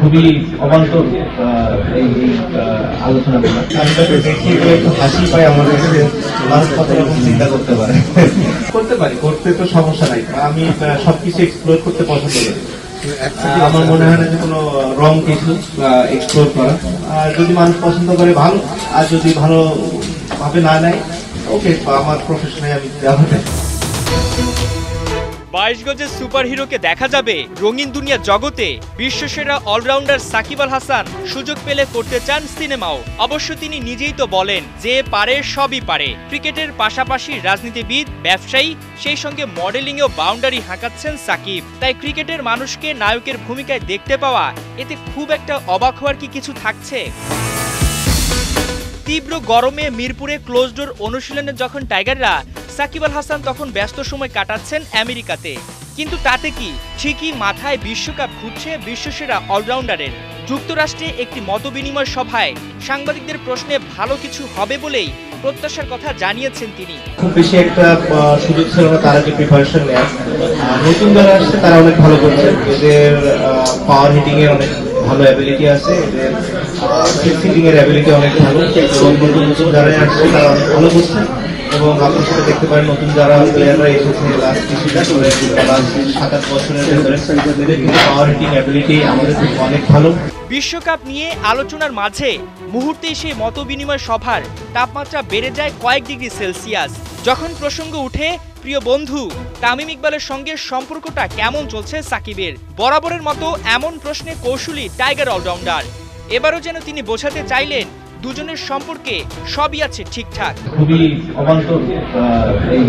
খুবই অবান্তর এই আলোচনাগুলো। আমি তাকে দেখি একটু হাসি পাই, আমাদের মানুষ কত রকম চিন্তা করতে পারে। করতে পারি, করতে তো সমস্যা নাই। আমি সবকিছু এক্সপ্লোর করতে পছন্দ করি। আমার মনে হয় না যে কোনো রং কিছু এক্সপ্লোর করা। আর যদি মানুষ পছন্দ করে ভালো, আর যদি ভালো ভাবে না নেয় ওকে, আমার প্রফেশনে আমি দেওয়া দেয়। 22 গজের সুপারহিরোকে দেখা যাবে রঙিন দুনিয়া জগতে। বিশ্বসেরা অলরাউন্ডার সাকিব আল হাসান সুযোগ পেলে করতে চান সিনেমাও। অবশ্য তিনি নিজেই তো বলেন যে পারে সবই পারে। ক্রিকেটের পাশাপাশি রাজনীতিবিদ, ব্যবসায়ী, সেই সঙ্গে মডেলিংয়েও বাউন্ডারি হাঁকাচ্ছেন সাকিব। তাই ক্রিকেটের মানুষকে নায়কের ভূমিকায় দেখতে পাওয়া, এতে খুব একটা অবাক হওয়ার কি কিছু থাকছে? তীব্র গরমে মিরপুরে ক্লোজ ডোর অনুশীলনে যখন টাইগাররা, সাকিব আল হাসান তখন ব্যস্ত সময় কাটাচ্ছেন আমেরিকাতে। কিন্তু তাতে কি, ঠিকই মাথায় বিশ্বকাপ ঘুরছে বিশ্বসেরা অলরাউন্ডারের। যুক্তরাষ্ট্রে একটি মতবিনিময় সভায় সাংবাদিকদের প্রশ্নে ভালো কিছু হবে বলেই প্রত্যাশার কথা জানিয়েছেন তিনি। খুব বেশি একটা সুযোগ ছিল না তারা যে প্রিপারেশন নেয়। নতুন যারা আসছে তারা অনেক ভালো করছে, এদের পাওয়ার হিটিং এর অনেক ভালো অ্যাবিলিটি আছে, এদের ফিল্ডিং এর অ্যাবিলিটি অনেক ভালো। নতুন যারা আসছে তারা অনেক ভালো করছে এবং আপনার সাথে দেখতে পারেন নতুন যারা প্লেয়াররা এসেছে লাস্ট কিছুটা করে 7-8 বছরের ভেতরে, এদের কিন্তু পাওয়ার হিটিং অ্যাবিলিটি আমাদের অনেক ভালো। বিশ্বকাপ নিয়ে আলোচনার মাঝে মুহূর্তেই সেই মতবিনিময় সভার তাপমাত্রা বেড়ে যায় কয়েক ডিগ্রি সেলসিয়াস। যখন প্রসঙ্গ উঠে প্রিয় বন্ধু তামিম ইকবালের সঙ্গে সম্পর্কটা কেমন চলছে সাকিবের, বরাবরের মতো এমন প্রশ্নে কৌশলী টাইগার অলরাউন্ডার। এবারও যেন তিনি বোঝাতে চাইলেন দুজনের সম্পর্কে সবই আছে ঠিকঠাক। খুবই অবান্তর এই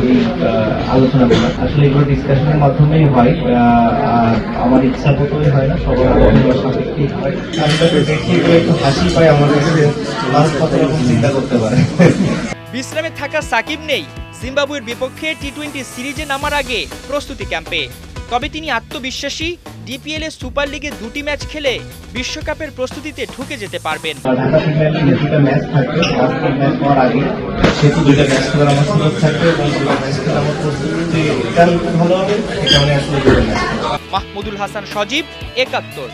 আলোচনাগুলো আসলে এগুলো ডিসকাশনের মাধ্যমেই হয়, আর আমার ইচ্ছা মতোই হয় না, সবার সাপেক্ষেই হয়। আমি তাকে দেখি একটু হাসি পাই, আমাদের মানুষ কত রকম চিন্তা করতে পারে। বিশ্রামে থাকা সাকিব নেই জিম্বাবুয়ের বিপক্ষে টি-20 সিরিজে নামার আগে প্রস্তুতি ক্যাম্পে। তবে তিনি আত্মবিশ্বাসী, ডিপিএল এ সুপার লিগে 2টি ম্যাচ খেলে বিশ্বকাপের প্রস্তুতিতে ঢুকে যেতে পারবেন। ঢাকা প্রিমিয়ার লিগে 2টা ম্যাচ থাকবে, লাস্ট ম্যাচ হওয়ার আগে সেহেতু 2টা ম্যাচ খেলার আমার সুযোগ থাকবে এবং 2টা ম্যাচ খেলে আমার প্রস্তুতি ভালো হবে, এই কারণে আসলে 2টা ম্যাচ। মাহমুদুল হাসান সজীব, 71।